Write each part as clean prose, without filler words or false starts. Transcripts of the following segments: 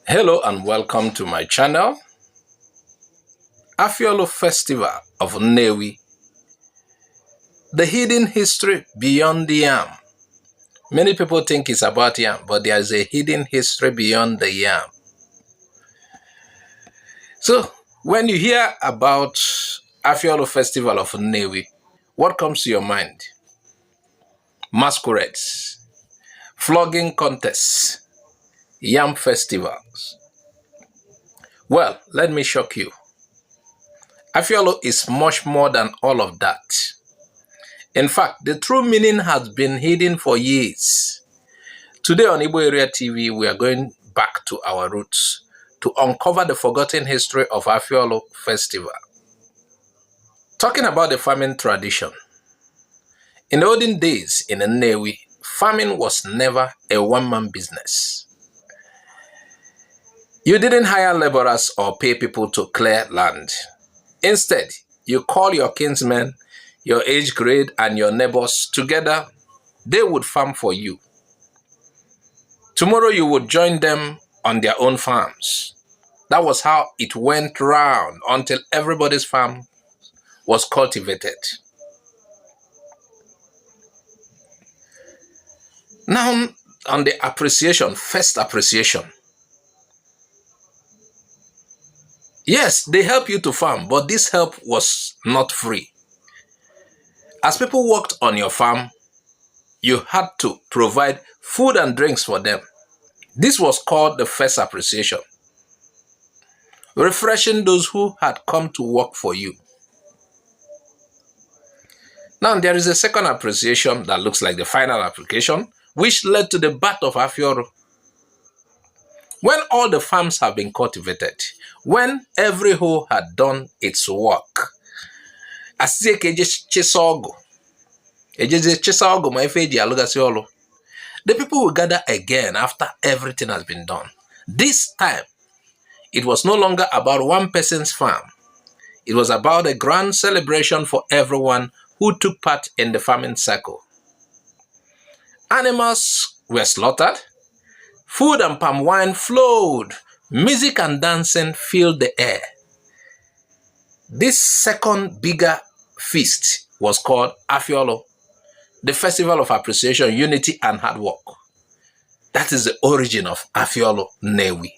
Hello and welcome to my channel, Afiolu Festival of Nnewi, the hidden history beyond the yam. Many people think it's about yam, but there is a hidden history beyond the yam. So, when you hear about Afiolu Festival of Nnewi, what comes to your mind? Masquerades, flogging contests, yam festivals. Well, let me shock you. Afiolu is much more than all of that. In fact, the true meaning has been hidden for years. Today on Igbo Area TV, we are going back to our roots to uncover the forgotten history of Afiolu Festival. Talking about the farming tradition. In the olden days in Nnewi, farming was never a one-man business. You didn't hire laborers or pay people to clear land. Instead, you call your kinsmen, your age grade, and your neighbors together. They would farm for you. Tomorrow you would join them on their own farms. That was how it went round until everybody's farm was cultivated. Now, on the appreciation, first appreciation. Yes, they help you to farm, but this help was not free. As people worked on your farm, you had to provide food and drinks for them. This was called the first appreciation, refreshing those who had come to work for you. Now, there is a second appreciation that looks like the final application, which led to the birth of Afiolu. When all the farms have been cultivated, when every hoe had done its work, the people will gather again after everything has been done. This time, it was no longer about one person's farm. It was about a grand celebration for everyone who took part in the farming cycle. Animals were slaughtered, food and palm wine flowed, music and dancing filled the air. This second bigger feast was called Afiolu, the Festival of Appreciation, Unity, and Hard Work. That is the origin of Afiolu Nnewi.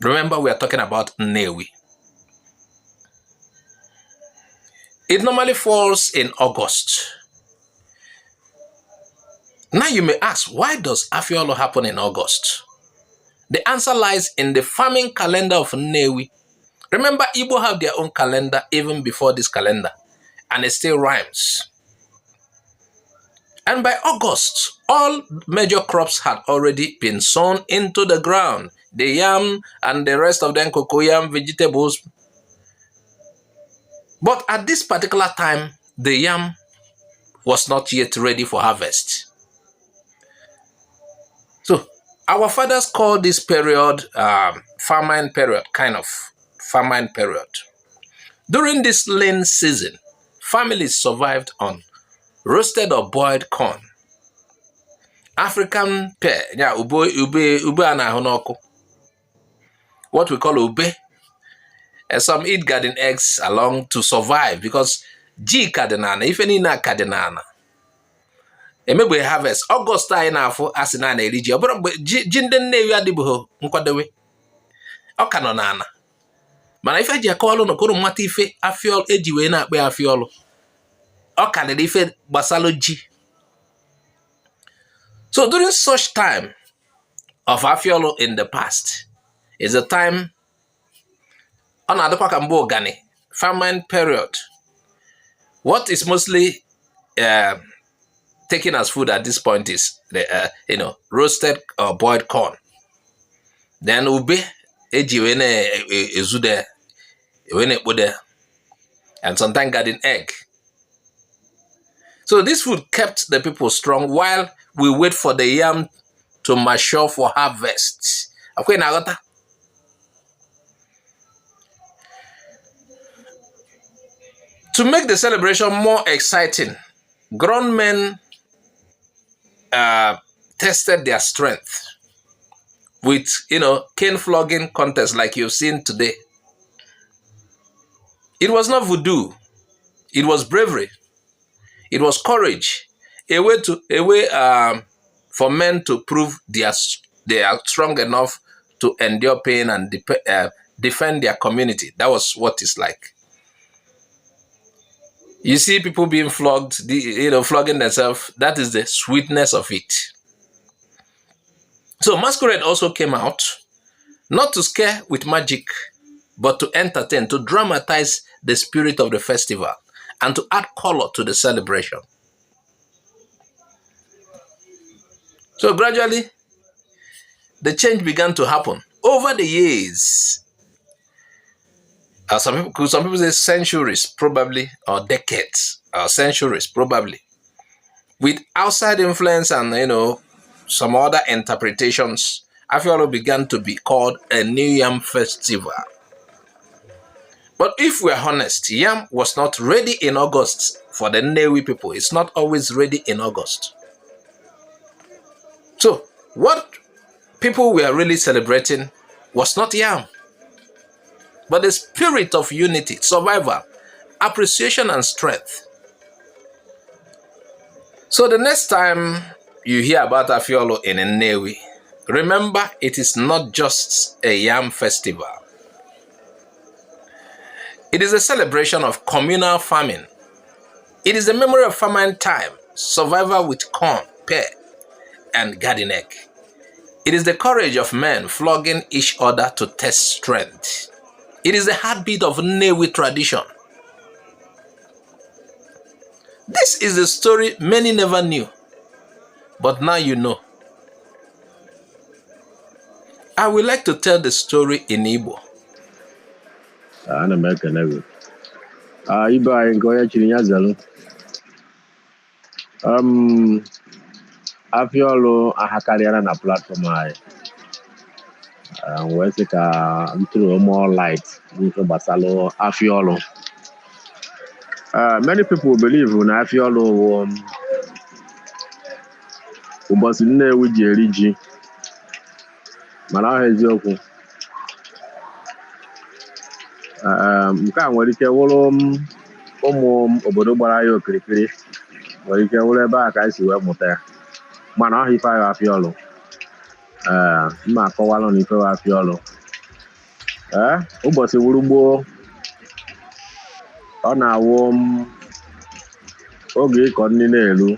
Remember, we are talking about Nnewi. It normally falls in August. Now you may ask, why does Afiolu happen in August? The answer lies in the farming calendar of Nnewi. Remember, Igbo have their own calendar even before this calendar, and it still rhymes. And by August, all major crops had already been sown into the ground. The yam and the rest of them, cocoyam, vegetables. But at this particular time, the yam was not yet ready for harvest. So, our fathers called this period famine period, kind of famine period. During this lean season, families survived on roasted or boiled corn, African pear, yeah, what we call ube. And some eat garden eggs along to survive because G kadenana, if any na kadenana. Maybe harvest August na afọ asina na eriji obere mgbe ji ndị Nnewi adịbụghị nkwadowe ọ ka nọ n'ana mana ife ji akọọlụ na koro mmata ife Afiolu eji wee na-akpọ Afiolu ọ ka dịrị ife gbasalụ ji. So during such time of Afiolu in the past is a time ọ na-adịkwa ka mgbe ụgani famine period. What is mostly taken as food at this point is the roasted or boiled corn. Then ube eji wene ezude wene bude, and sometimes garden egg. So this food kept the people strong while we wait for the yam to mature for harvest. Okay, now to make the celebration more exciting, grown men tested their strength with, cane flogging contests like you've seen today. It was not voodoo. It was bravery. It was courage. A way for men to prove they are strong enough to endure pain and defend their community. That was what it's like. You see people being flogged, flogging themselves. That is the sweetness of it. So masquerade also came out, not to scare with magic, but to entertain, to dramatize the spirit of the festival, and to add color to the celebration. So gradually, the change began to happen over the years. Some people say centuries, probably, or decades, or centuries, probably. With outside influence and, some other interpretations, Afiolu began to be called a new Yam Festival. But if we're honest, Yam was not ready in August for the Nnewi people. It's not always ready in August. So, what people were really celebrating was not Yam, but the spirit of unity, survival, appreciation, and strength. So the next time you hear about Afiolu in Nnewi, remember it is not just a Yam festival. It is a celebration of communal farming. It is a memory of famine time, survival with corn, pear, and garden egg. It is the courage of men flogging each other to test strength. It is the heartbeat of Nnewi tradition. This is a story many never knew, but now you know. I would like to tell the story in Igbo. Afiolu ahakariana na platform I where take through more light into Basalo Afiolu. Many people believe in Afiolu was in there with Jerigi. Mana Hezioku. Can't worry, obodo gbara ya okirikiri nwere ike wụrụ ebe a ka anyị si wee mụta ya mana ọha ife ahụ Afiolu mma akọwalụ na ife Afiolu ụbọchị wuru gboo ọ na-awụ oge ịkọ nri na-eru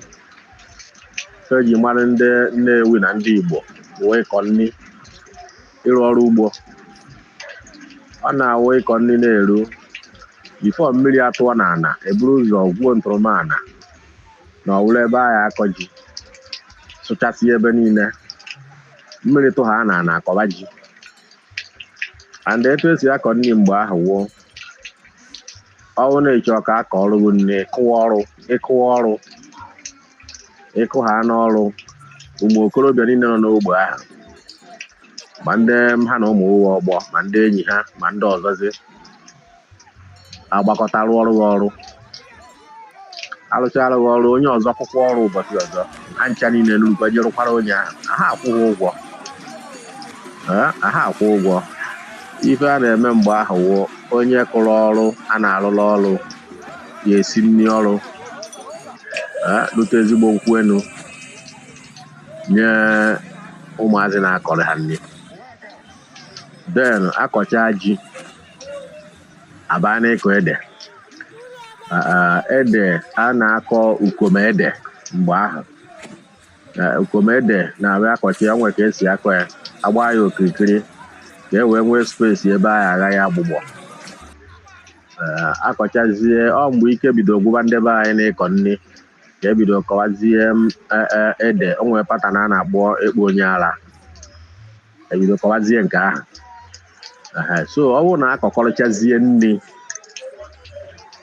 eji mara ndị Nnewi na ndị Igbo wee kọ nri ịrụ ọrụ ugbo ọ na-awụ ịkọ nri na-eru before mmiri atụọ n'ana eburu ụzọ gwuo ntụrụmana na ọwụrụ ebe ahụ akọ ji sụchasị ebe niile mmiri tụha n'ana akọba ji and etu esi akọ nri mgbe ahụ wụ ọwụ na-eche ọka akọ ọrụ bụ nne ịkụ ha n'ọrụ ụmụ okorobịa niile nọ n'ogbe ahụ ma ndị ha na ụmụ uwe ọgbọ ma ndị enyi ha ma ndị ọzọzi agbakọta ọrụ alụchara ọrụ onye ọzọ akwụkwọ ọrụ ụbọchị ọzọ ha ncha niile n'ugwu jerụkwara onye ahụ aha akwụ ụgwọ ife a na-eme mgbe ahụ wụ onye kụrụ ọrụ a na-arụrụ ọrụ ya esi nri ọrụ lute ezigbo nkwụ enu nye ụmụazị na-akọrọ ha nri then akọcha ji aba na-ịkọ ede a na-akọ ukomede mgbe ahụ ukomede na-abịa akọcha ya nwere ka esi akọ ya agba ya okirikiri ka e wee nwee spesi ebe ahụ agaghị agbụgbọ akọchazie mgbe ike bido gwụba ndị be anyị na-ịkọ nri ka ebido kọwazie ede o nwere patan a na-akpọ ekpo onye ara ebido kọwazie nke ahụ so ọ bụrụ na akọkọrọchazie nri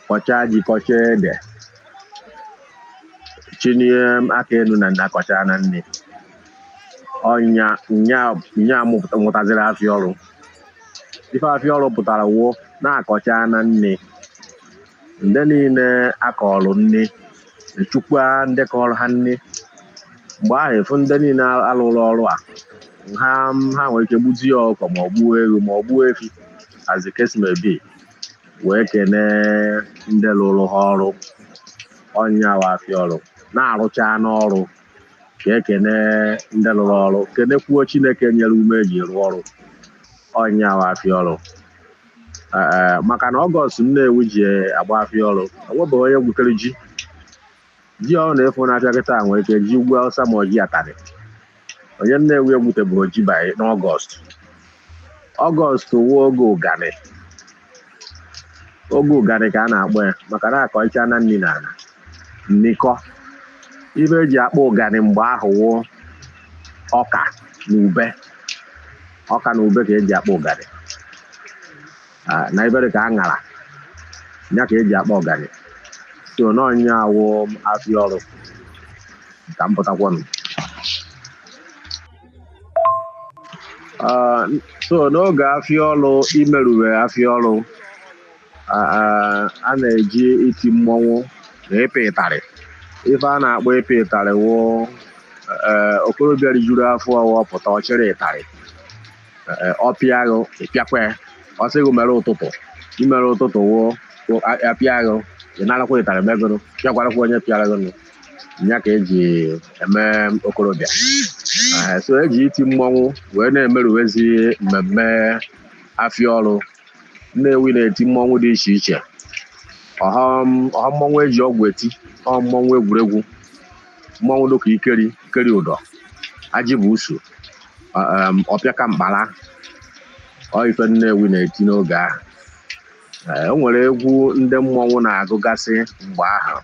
kọcha ji kọcha ede chinye aka enu na akọcha na nri nya mụtaziri Afiolu ife Afiolu pụtara wuo na-akọcha na nri ndị niile akọrọ nri echukwa ndị kọrọ ha nri mgbe ahụ efu ndị niile alụrụ ọrụ a ha nwere ike gbuzie ọkụkọ ma ọ gbuo ewu ma ọ gbuo efi as the case may be, wee kene ndị lụrụ ha ọrụ ọnya wa Afiolu na-arụcha n'ọrụ ka ekene ndị lụrụ ọrụ kenekwuo Chineke nyere ume eji rụọ ọrụ ọnya wa Afiolu. Maka na Ọgọst Nnewi ji agba Afiolu enwebeghị onye gwutere ji ọ na-efu n'afịa kịta nwere ike ji ugwu Awụsa ma ji atarị. Onye Nnewi egwutebụrụ ji banye n'Ọgọst. Ọgọst wụ oge ụganị. Oge ụganị ka a na-akpọ ya maka na akọicha na nri na ala nnikọ. Ibe eji akpọ ụganị mgbe ahụ wụ ọka na ube. Ọka na ube ka eji akpọ ụganị. Na ibere ka aṅara ya ka eji akpọ ụganị. So n'ọnya awụ Afiolu ka m pụtakwanụ. So n'oge Afiolu imerube Afiolu a na-eji iti mmọnwụ na ịpị ịtarị. Ife a na-akpọ ịpị ịtarị wụ okorobịa rijuru afọ ọpụta ọchịrị ịtarị ọpịa agụ ịpịakwa ọ sịghị mere ụtụtụ imere ụtụtụ wụ apịa agụ ị narakwa ịtarị megoro pịakwarakwa onye pịara gị ya ka eji eme okorobịa. So eji iti mmọnwụ wee na-emerubezi mmemme Afiolu. Nnewi na-eti mmọnwụ dị iche iche. Ọha mmọnwụ eji ọgwụ eti mmọnwụ egwuregwu mmọnwụ dịka ikeri ụdọ ajị bụ usu ọpịaka mkpara ife Nnewi na-eti n'oge ahụ. O nwere egwu ndị mmọnwụ na-agụgasị mgbe ahụ.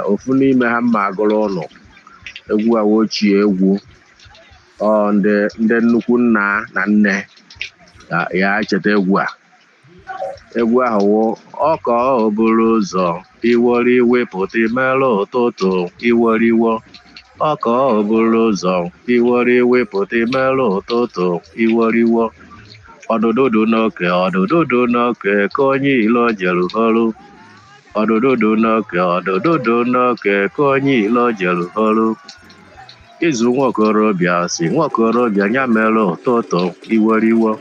Ofu n'ime ha mma agụrụ ụlọ egwu a ochie egwu ndị nnukwu nna na nne ya cheta egwu a. Egwu ahụ wụ ọka ọ bụrụ ụzọ iworiwe pụta imerụ ụtụtụ iworiwo ọka ọ bụrụ ụzọ iworiwe pụta imerụ ụtụtụ iworiwo ọdụdụdụ n'oke ka onye ilo jeru họrụ ọdụdụdụ n'oke ka onye ilo jeru họrụ izu nwaokorobịa si nwaokorobịa ya mere ụtụtụ iworiwo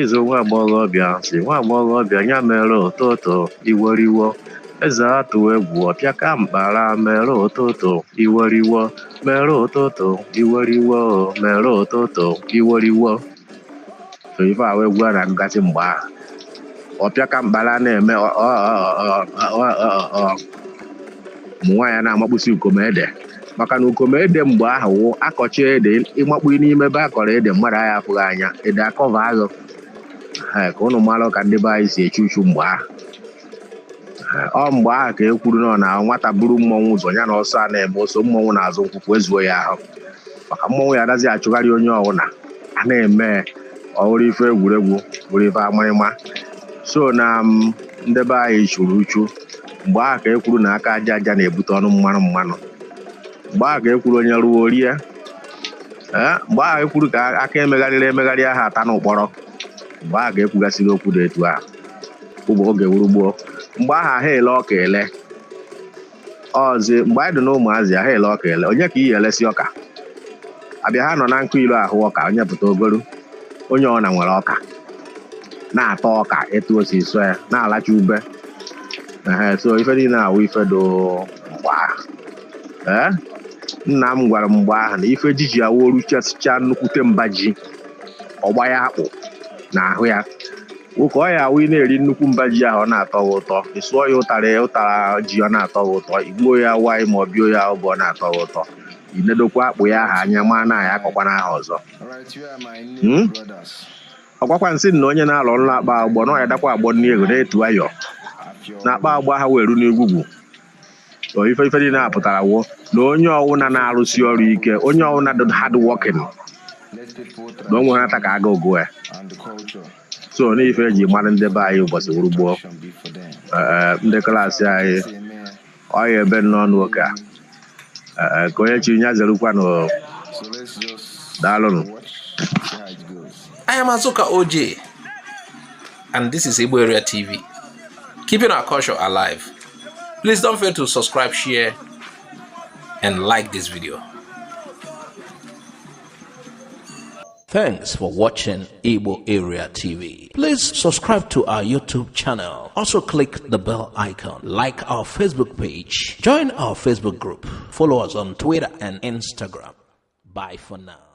izu nwa agbọghọbịa si nwa agbọghọbịa ya mere ụtụtụ iworiwo eze atụ egwu ọpịaka mkpara mere ụtụtụ iworiwo mere ụtụtụ iworiwo mere ụtụtụ iworiwo. So ife ahụ egwu a na-agụgasị mgbe ahụ ọpịaka mkpara na-eme ụmụ nwaanyị na-amakpụsị ukomede maka na ukomede mgbe ahụ akọcha ede ịmakpụ n'ime ebe a kọrọ ede mmadụ agha afụghị anya ede akọva agụ ka ụnụ mara ka ndị be anyị si eche uchu mgbe ahụ. Mgbe ahụ ka e kwuru na nwata buru mmọnwụ ụzọ ya na ọsọ a na-eme ọsọ mmọnwụ na-azụ nkwụkwụ ezuo ya ahụ maka mmọnwụ ya adazi achụgharị onye ọbụla a na-eme ọhụrụ ife egwuregwu bụrụ ife amarịma. So na ndị be anyị chụrụ uchu mgbe ahụ ka e kwuru na aka aja aja na-ebute ọnụ mmanụ. Mgbe ahụ ka e kwuru onye ruo rie. Mgbe ahụ e kwuru ka aka emegharị aha ata n'ụkpọrọ. Mgbe ahụ ka e kwugasịrị okwu dị etu ahụ oge wurugboo. Mgbe ahụ aha ele ọka ele ọzi mgbe anyị dị na ụmụazị aha ele ọka ele onye ka iyi elesi ọka abịa ha nọ na nkụ ilu ahụ ọka onye pụta obere onye ọ na nwere ọka na-ata ọka etu o si so ya na-alacha ube. So ife niile na-awụ ife do mgbe ahụ. Nna m gwara m mgbe ahụ na ife jiji awụ oruchasịcha nnukwute mba ji ọgba ya akpụ n'ahụ ya nwoke ọ ya awụ ị na-eri nnukwu mba ji ahụ ọ na-atọ ụtọ ịsụọ ya ụtara ji ọ na-atọ ụtọ igbuo ya waị ma ọ bịa ya ụbọ ọ na-atọ ụtọ inedokwa akpụ ya aha anya ma na ya akọkwa n'aha ọzọ. Ọkwakwa nsị na onye na-alọ nlọ akpa agbọ na ọya dakwa agbọ nri ego na-etu ayọ na akpa agbọ ha weru n'egwugwu. Ife dị na-apụtara wo na onye ọwụna na-arụsi ọrụ ike onye ọwụna dị hard working na o nwere ata ka aga ogo ya. So n'ife eji mara ndị be anyị ụbọchị wurugboo ndị klaasị anyị ọya ebe n'ọnụ ụka ka onye chiri nya zerukwa na daalụnụ. I am Azuka OJ and this is Igbo Area TV, keeping our culture alive. Please don't fail to subscribe, share and like this video. Thanks for watching Igbo Area TV. Please subscribe to our YouTube channel. Also click the bell icon. Like our Facebook page. Join our Facebook group. Follow us on Twitter and Instagram. Bye for now.